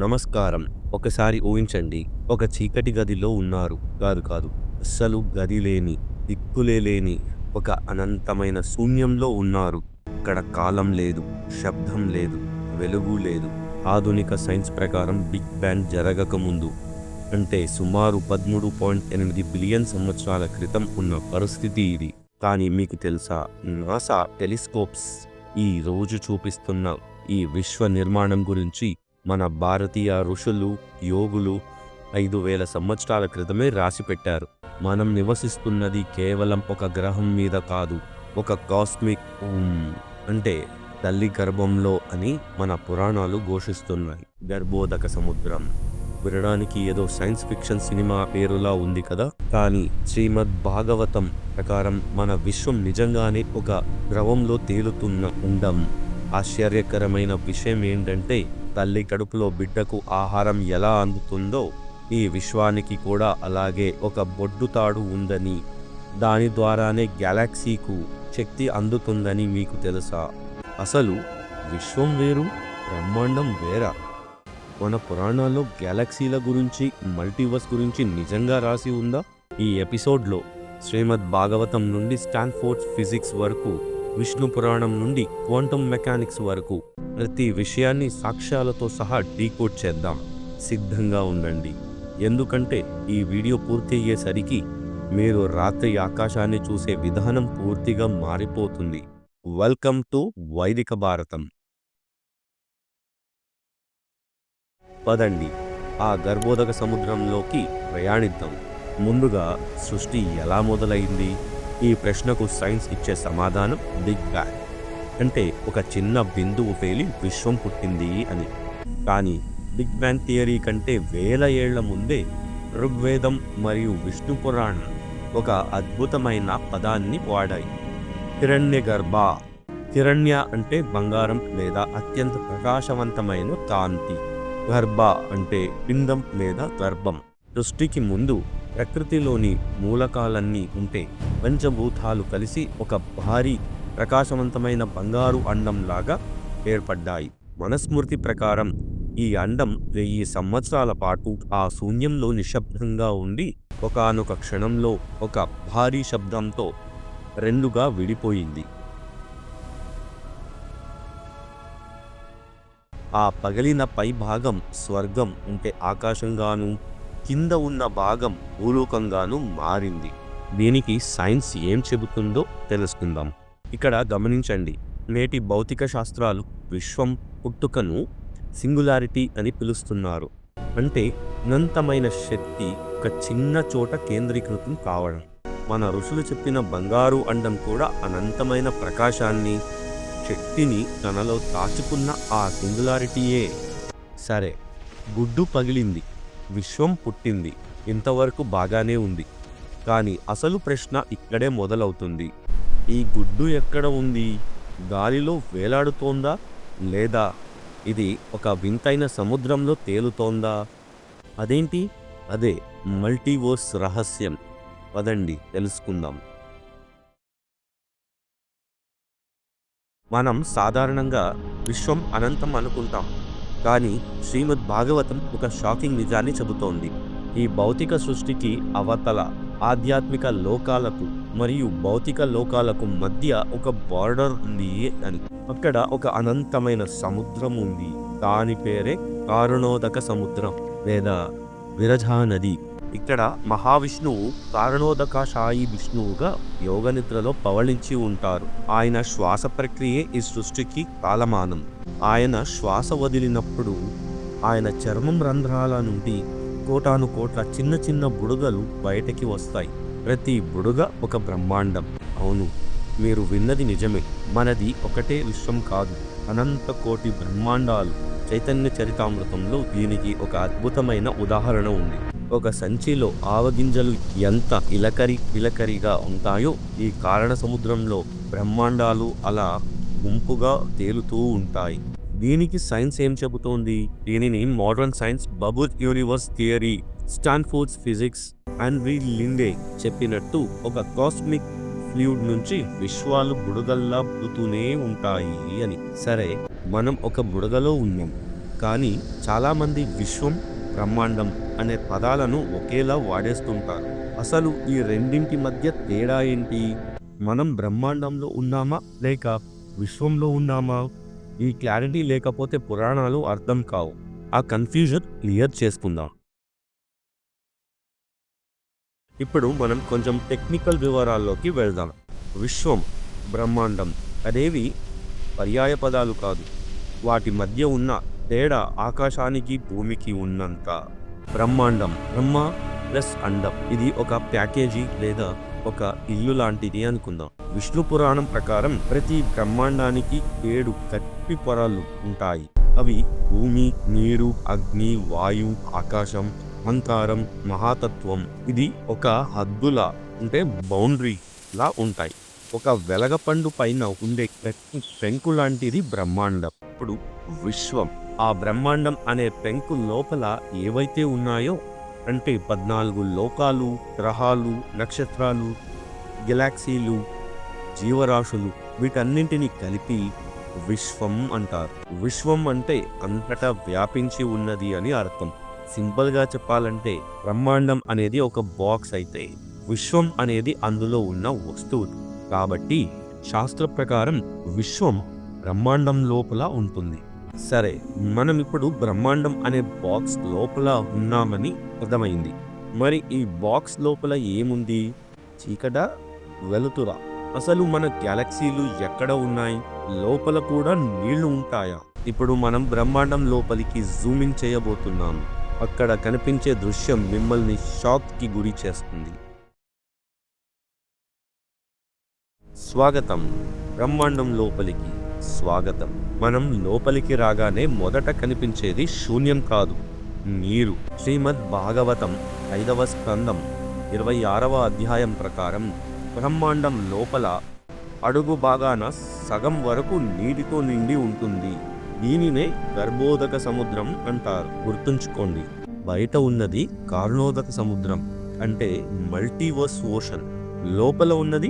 నమస్కారం. ఒకసారి ఊహించండి. ఒక చీకటి గదిలో ఉన్నారు. కాదు. అస్సలు గది లేని, దిక్కులే లేని ఒక అనంతమైన శూన్యంలో ఉన్నారు. అక్కడ కాలం లేదు, శబ్దం లేదు, వెలుగు లేదు. ఆధునిక సైన్స్ ప్రకారం బిగ్ బ్యాంగ్ జరగకముందు అంటే సుమారు 13.8 బిలియన్ సంవత్సరాల క్రితం ఉన్న పరిస్థితి ఇది. కానీ మీకు తెలుసా, నాసా టెలిస్కోప్స్ ఈ రోజు చూపిస్తున్న ఈ విశ్వ నిర్మాణం గురించి మన భారతీయ ఋషులు, యోగులు 5,000 సంవత్సరాల క్రితమే రాసిపెట్టారు. మనం నివసిస్తున్నది కేవలం ఒక గ్రహం మీద కాదు, ఒక కాస్మిక్ అంటే తల్లి గర్భంలో అని మన పురాణాలు ఘోషిస్తున్నాయి. గర్భోదక సముద్రం వినడానికి ఏదో సైన్స్ ఫిక్షన్ సినిమా పేరులా ఉంది కదా, కానీ శ్రీమద్ భాగవతం ప్రకారం మన విశ్వం నిజంగానే ఒక ద్రవంలో తేలుతున్న ఉండం. ఆశ్చర్యకరమైన విషయం ఏంటంటే, తల్లి కడుపులో బిడ్డకు ఆహారం ఎలా అందుతుందో ఈ విశ్వానికి కూడా అలాగే ఒక బొడ్డుతాడు ఉందని, దాని ద్వారానే గ్యాలక్సీకు శక్తి అందుతుందని మీకు తెలుసా? అసలు విశ్వం వేరు, బ్రహ్మాండం వేరా? మన పురాణాల్లో గ్యాలక్సీల గురించి, మల్టీవర్స్ గురించి నిజంగా రాసి ఉందా? ఈ ఎపిసోడ్లో శ్రీమద్ భాగవతం నుండి స్టాన్ఫోర్డ్ ఫిజిక్స్ వరకు, విష్ణు పురాణం నుండి క్వాంటమ్ మెకానిక్స్ వరకు ప్రతి విషయాన్ని సాక్ష్యాలతో సహా డీకోడ్ చేద్దాం. సిద్ధంగా ఉండండి, ఎందుకంటే ఈ వీడియో పూర్తి అయ్యేసరికి మీరు రాత్రి ఆకాశాన్ని చూసే విధానం పూర్తిగా మారిపోతుంది. వెల్కమ్ టు వైదిక భారతం. పదండి, ఆ గర్భోదక సముద్రంలోకి ప్రయాణిద్దాం. ముందుగా సృష్టి ఎలా మొదలైంది? ఈ ప్రశ్నకు సైన్స్ ఇచ్చే సమాధానం బిగ్ బ్యాంగ్. అంటే ఒక చిన్న బిందువు పేలి విశ్వం పుట్టింది అని. కానీ బిగ్ బ్యాంగ్ థియరీ కంటే వేల ఏళ్ల ముందే ఋగ్వేదం మరియు విష్ణు పురాణం ఒక అద్భుతమైన పదాన్ని వాడాయి, హిరణ్య గర్భ. హిరణ్య అంటే బంగారం లేదా అత్యంత ప్రకాశవంతమైన కాంతి. గర్భ అంటే పిండం లేదా గర్భం. సృష్టికి ముందు ప్రకృతిలోని మూలకాలన్నీ ఉంటే పంచభూతాలు కలిసి ఒక భారీ ప్రకాశవంతమైన బంగారు అండంలాగా ఏర్పడ్డాయి. మనుస్మృతి ప్రకారం ఈ అండం 1000 సంవత్సరాల పాటు ఆ శూన్యంలో నిశ్శబ్దంగా ఉండి ఒకానొక క్షణంలో ఒక భారీ శబ్దంతో రెండుగా విడిపోయింది. ఆ పగిలిన పై భాగం స్వర్గం అంటే ఆకాశంగాను, కింద ఉన్న భాగం భూలోకంగాను మారింది. దీనికి సైన్స్ ఏం చెబుతుందో తెలుసుకుందాం. ఇక్కడ గమనించండి, నేటి భౌతిక శాస్త్రాలు విశ్వం పుట్టుకను సింగులారిటీ అని పిలుస్తున్నారు. అంటే అనంతమైన శక్తి ఒక చిన్న చోట కేంద్రీకృతం కావడం. మన ఋషులు చెప్పిన బంగారు అండం కూడా అనంతమైన ప్రకాశాన్ని, శక్తిని తనలో దాచుకున్న ఆ సింగులారిటీయే. సరే, గుడ్డు పగిలింది, విశ్వం పుట్టింది, ఇంతవరకు బాగానే ఉంది. కానీ అసలు ప్రశ్న ఇక్కడే మొదలవుతుంది. ఈ గుడ్డు ఎక్కడ ఉంది? గాలిలో వేలాడుతోందా, లేదా ఇది ఒక వింతైన సముద్రంలో తేలుతోందా? అదేంటి? అదే మల్టీవర్స్ రహస్యం. పదండి తెలుసుకుందాం. మనం సాధారణంగా విశ్వం అనంతం అనుకుంటాం, కానీ శ్రీమద్ భాగవతం ఒక షాకింగ్ నిజాన్ని చెబుతోంది. ఈ భౌతిక సృష్టికి అవతల ఆధ్యాత్మిక లోకాలకు మరియు భౌతిక లోకాలకు మధ్య ఒక బార్డర్ ఉంది అని. అక్కడ ఒక అనంతమైన సముద్రం ఉంది. దాని పేరే కారణోదక సముద్రం లేదా విరజా నది. ఇక్కడ మహావిష్ణువు కారణోదకాశాయి విష్ణువుగా యోగనిద్రలో పవళించి ఉంటారు. ఆయన శ్వాస ప్రక్రియే ఈ సృష్టికి కాలమానం. ఆయన శ్వాస వదిలినప్పుడు ఆయన చర్మం రంధ్రాల నుండి కోటాను కోట్ల చిన్న చిన్న బుడగలు బయటకి వస్తాయి. ప్రతి బుడగ ఒక బ్రహ్మాండం. అవును, మీరు విన్నది నిజమే. మనది ఒకటే విశ్వం కాదు, అనంత కోటి బ్రహ్మాండాలు. చైతన్య చరితామృతంలో దీనికి ఒక అద్భుతమైన ఉదాహరణ ఉంది. ఒక సంచిలో ఆవగింజలు ఎంత ఇలకరిగా ఉంటాయో, ఈ కారణ సముద్రంలో బ్రహ్మాండాలు అలా గుంపుగా తేలుతూ ఉంటాయి. దీనికి సైన్స్ ఏం చెబుతోంది? దీనిని modern science bubble universe theory, Stanford's physics and Linde చెప్పినట్టు ఒక కాస్మిక్ ఫ్లూయిడ్ నుంచి విశ్వాలు బుడగల్లా పుడుతూనే ఉంటాయి అని. సరే, మనం ఒక బుడగలో ఉన్నాం. కానీ చాలామంది విశ్వం, బ్రహ్మాండం అనే పదాలను ఒకేలా వాడేస్తుంటారు. అసలు ఈ రెండింటి మధ్య తేడా ఏంటి? మనం బ్రహ్మాండంలో ఉన్నామా లేక విశ్వంలో ఉన్నామా? ఈ క్లారిటీ లేకపోతే పురాణాలు అర్థం కావు. ఆ కన్ఫ్యూజన్ క్లియర్ చేసుకుందాం. ఇప్పుడు మనం కొంచెం టెక్నికల్ వివరాల్లోకి వెళ్దాం. విశ్వం, బ్రహ్మాండం అనేవి పర్యాయ పదాలు కాదు. వాటి మధ్య ఉన్న తేడా ఆకాశానికి భూమికి ఉన్నంత. బ్రహ్మాండం, బ్రహ్మ ప్లస్ అండం, ఇది ఒక ప్యాకేజీ లేదా ఒక ఇల్లు లాంటిది అనుకుందాం. విష్ణు పురాణం ప్రకారం ప్రతి బ్రహ్మాండానికి 7 కప్పి పొరలు ఉంటాయి. అవి భూమి, నీరు, అగ్ని, వాయు, ఆకాశం, అహంకారం, మహాతత్వం. ఇది ఒక హద్దులా అంటే బౌండరీ లా ఉంటాయి. ఒక వెలగపండు పైన ఉండే పెంకు లాంటిది బ్రహ్మాండం. ఇప్పుడు విశ్వం, ఆ బ్రహ్మాండం అనే పెంకు లోపల ఏవైతే ఉన్నాయో అంటే 14 లోకాలు, గ్రహాలు, నక్షత్రాలు, గెలాక్సీలు, జీవరాశులు, వీటన్నింటినీ కలిపి విశ్వం అంటారు. విశ్వం అంటే అంతటా వ్యాపించి ఉన్నది అని అర్థం. సింపుల్గా చెప్పాలంటే బ్రహ్మాండం అనేది ఒక బాక్స్ అయితే విశ్వం అనేది అందులో ఉన్న వస్తువు. కాబట్టి శాస్త్ర ప్రకారం విశ్వం బ్రహ్మాండం లోపల ఉంటుంది. సరే, మనం ఇప్పుడు బ్రహ్మాండం అనే బాక్స్ లోపల ఉన్నామని అర్థమైంది. మరి ఈ బాక్స్ లోపల ఏముంది? చీకట, వెలుతురా? అసలు మన గ్యాలక్సీలు ఎక్కడ ఉన్నాయి? లోపల కూడా నీళ్లు ఉంటాయా? ఇప్పుడు మనం బ్రహ్మాండం లోపలికి జూమింగ్ చేయబోతున్నాము. అక్కడ కనిపించే దృశ్యం మిమ్మల్ని షాక్కి గురి చేస్తుంది. స్వాగతం, బ్రహ్మాండం లోపలికి స్వాగతం. మనం లోపలికి రాగానే మొదట కనిపించేది శూన్యం కాదు, నీరు. శ్రీమద్ భాగవతం 5వ స్కందం 26వ అధ్యాయం ప్రకారం బ్రహ్మాండం లోపల అడుగు భాగాన సగం వరకు నీటితో నిండి ఉంటుంది. దీనినే గర్భోదక సముద్రం అంటారు. గుర్తుంచుకోండి, బయట ఉన్నది కారణోదక సముద్రం అంటే మల్టీవర్స్ ఓషన్. లోపల ఉన్నది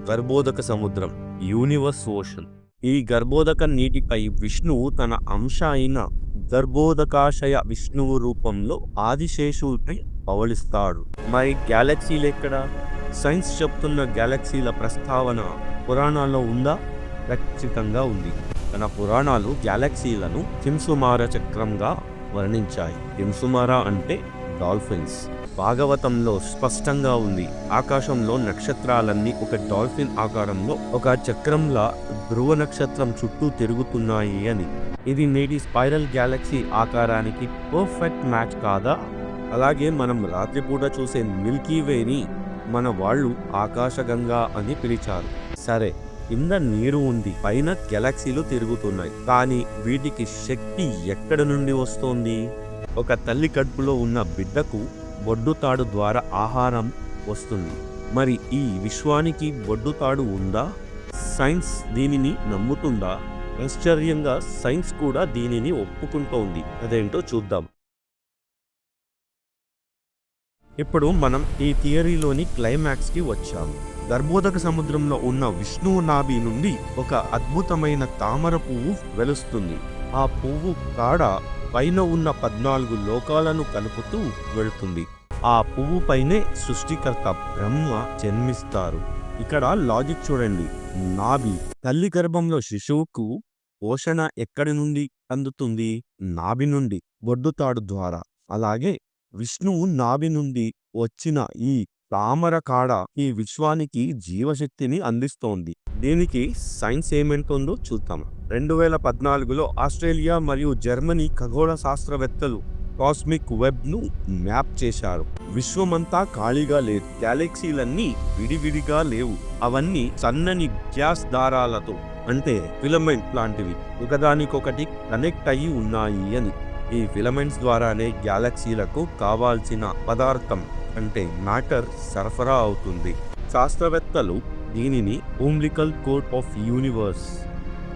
గర్భోదక సముద్రం, యూనివర్స్ ఓషన్. ఈ గర్భోదక నీటిపై విష్ణువు తన అంశ అయిన గర్భోదకాశయ విష్ణువు రూపంలో ఆదిశేషువుపై పవళిస్తాడు. మరి గ్యాలక్సీలు ఎక్కడ? సైన్స్ చెప్తున్న గ్యాలక్సీల ప్రస్తావన పురాణాల్లో ఉందా? ఖచ్చితంగా ఉంది. తన పురాణాలు గ్యాలక్సీలను కింసుమార చక్రంగా వర్ణించాయి. కింసుమార అంటే డాల్ఫిన్స్. భాగవతంలో స్పష్టంగా ఉంది, ఆకాశంలో నక్షత్రాలన్నీ ఒక డాల్ఫిన్ ఆకారంలో ఒక చక్రంలా ధ్రువ నక్షత్రం చుట్టూ తిరుగుతున్నాయి అని. ఇది నేటి స్పైరల్ గ్యాలక్సీ ఆకారానికి పర్ఫెక్ట్ మ్యాచ్ కాదా? అలాగే మనం రాత్రిపూట చూసే మిల్కీవేని మన వాళ్ళు ఆకాశగంగా అని పిలిచారు. సరే, కింద నీరు ఉంది, పైన గెలాక్సీలు తిరుగుతున్నాయి. కానీ వీటికి శక్తి ఎక్కడి నుండి వస్తోంది? ఒక తల్లి కడుపులో ఉన్న బిడ్డకు బొడ్డుతాడు ద్వారా ఆహారం వస్తుంది. మరి ఈ విశ్వానికి బొడ్డుతాడు ఉందా? సైన్స్ దీనిని నమ్ముతుందా? ఆశ్చర్యంగా సైన్స్ కూడా దీనిని ఒప్పుకుంటోంది. అదేంటో చూద్దాం. ఇప్పుడు మనం ఈ థియరీలోని క్లైమాక్స్కి వచ్చాము. గర్భోదక సముద్రంలో ఉన్న విష్ణువు నాభి నుండి ఒక అద్భుతమైన తామర పువ్వు వెలుస్తుంది. ఆ పువ్వు కాడ పైన ఉన్న 14 లోకాలను కలుపుతూ వెళుతుంది. ఆ పువ్వు పైనే సృష్టికర్త బ్రహ్మ జన్మిస్తారు. ఇక్కడ లాజిక్ చూడండి. నాభి, తల్లి గర్భంలో శిశువుకు పోషణ ఎక్కడి నుండి అందుతుంది? నాభి నుండి, బొడ్డుతాడు ద్వారా. అలాగే విష్ణువు నాభి నుండి వచ్చిన ఈ తామర కాడ ఈ విశ్వానికి జీవశక్తిని అందిస్తోంది. దీనికి సైన్స్ ఏమంటుందో చూద్దాం. 2014లో ఆస్ట్రేలియా మరియు జర్మనీ ఖగోళ శాస్త్రవేత్తలు కాస్మిక్ వెబ్ ను మ్యాప్ చేశారు. విశ్వమంతా ఖాళీగా లేదు, గ్యాలక్సీలన్నీ విడివిడిగా లేవు. అవన్నీ సన్నని గ్యాస్ దారాలతో అంటే ఫిలమెంట్ లాంటివి ఒకదానికొకటి కనెక్ట్ అయ్యి ఉన్నాయి అని. ఈ ఫిలమెంట్స్ ద్వారానే గ్యాలక్సీలకు కావాల్సిన పదార్థం అంటే మ్యాటర్ సరఫరా అవుతుంది. శాస్త్రవేత్తలు దీనిని ఉంబ్లికల్ కోడ్ ఆఫ్ యూనివర్స్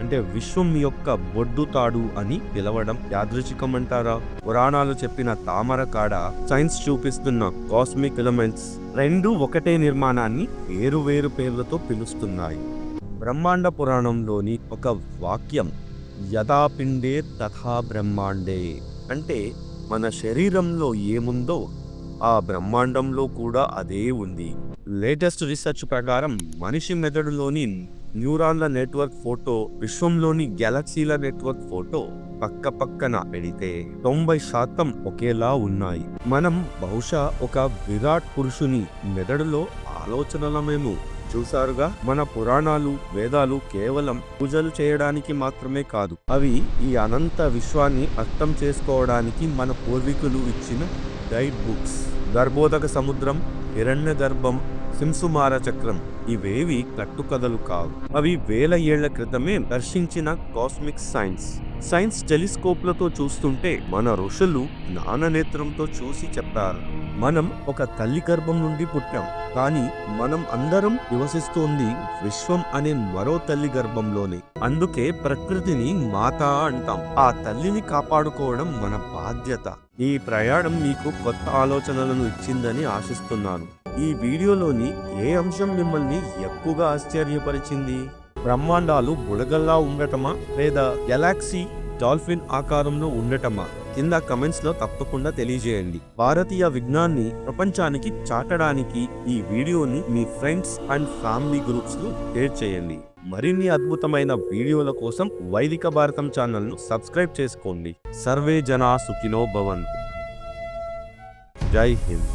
అంటే విశ్వం యొక్క బొడ్డుతాడు అని పిలవడం యాదృచ్ఛికమంటారా? పురాణాలు చెప్పిన తామర కాడ, సైన్స్ చూపిస్తున్న కాస్మిక్ ఎలిమెంట్స్ రెండు ఒకటే నిర్మాణాన్ని వేరు వేరు పేర్లతో పిలుస్తున్నాయి. బ్రహ్మాండ పురాణంలోని ఒక వాక్యం యథా పిండే తథా బ్రహ్మాండే. అంటే మన శరీరంలో ఏముందో ఆ బ్రహ్మాండంలో కూడా అదే ఉంది. లేటెస్ట్ రీసెర్చ్ ప్రకారం మనిషి మెదడులోని న్యూరాన్ల నెట్వర్క్ ఫోటో విశ్వంలోని గెలాక్సీల నెట్వర్క్ ఫోటో పక్క పక్కన పెడితే 90% ఒకేలా ఉన్నాయి. మనం బహుశా ఒక విరాట్ పురుషుని మెదడులో ఆలోచనలమేమో. చూసారుగా, మన పురాణాలు వేదాలు కేవలం పూజలు చేయడానికి మాత్రమే కాదు, అవి ఈ అనంత విశ్వాన్ని అర్థం చేసుకోవడానికి మన పూర్వీకులు ఇచ్చిన గైడ్ బుక్స్. గర్భోదక సముద్రం, హిరణ్య గర్భం, సింసుమార చక్రం ఇవేవి కట్టుకథలు కావు. అవి వేల ఏళ్ల క్రితమే దర్శించిన కాస్మిక్ సైన్స్ టెలిస్కోప్లతో చూస్తుంటే మన ఋషులు జ్ఞాననేత్రంతో చూసి చెప్పారు. మనం ఒక తల్లి గర్భం నుండి పుట్టాం, కానీ మనం అందరం నివసిస్తోంది విశ్వం అనే మరో తల్లి గర్భంలోనే. అందుకే ప్రకృతిని మాత అంటాం. ఆ తల్లిని కాపాడుకోవడం మన బాధ్యత. ఈ ప్రయాణం మీకు కొత్త ఆలోచనలను ఇచ్చిందని ఆశిస్తున్నాను. ఈ వీడియోలోని ఏ అంశం మిమ్మల్ని ఎక్కువగా ఆశ్చర్యపరిచింది? బ్రహ్మాండాలు బుడగల్లా ఉండటమా, లేదా గెలాక్సీ డాల్ఫిన్ ఆకారంలో ఉండటమా? కింద కమెంట్స్ లో తప్పకుండా తెలియజేయండి. భారతీయ విజ్ఞాన్ని ప్రపంచానికి చాటడానికి ఈ వీడియోని మీ ఫ్రెండ్స్ అండ్ ఫ్యామిలీ గ్రూప్స్ లో షేర్ చేయండి. మరిన్ని అద్భుతమైన వీడియోల కోసం వైదిక భారతం ఛానల్ ను సబ్స్క్రైబ్ చేసుకోండి. సర్వే జనా సుఖినో భవంతు. జై హింద్.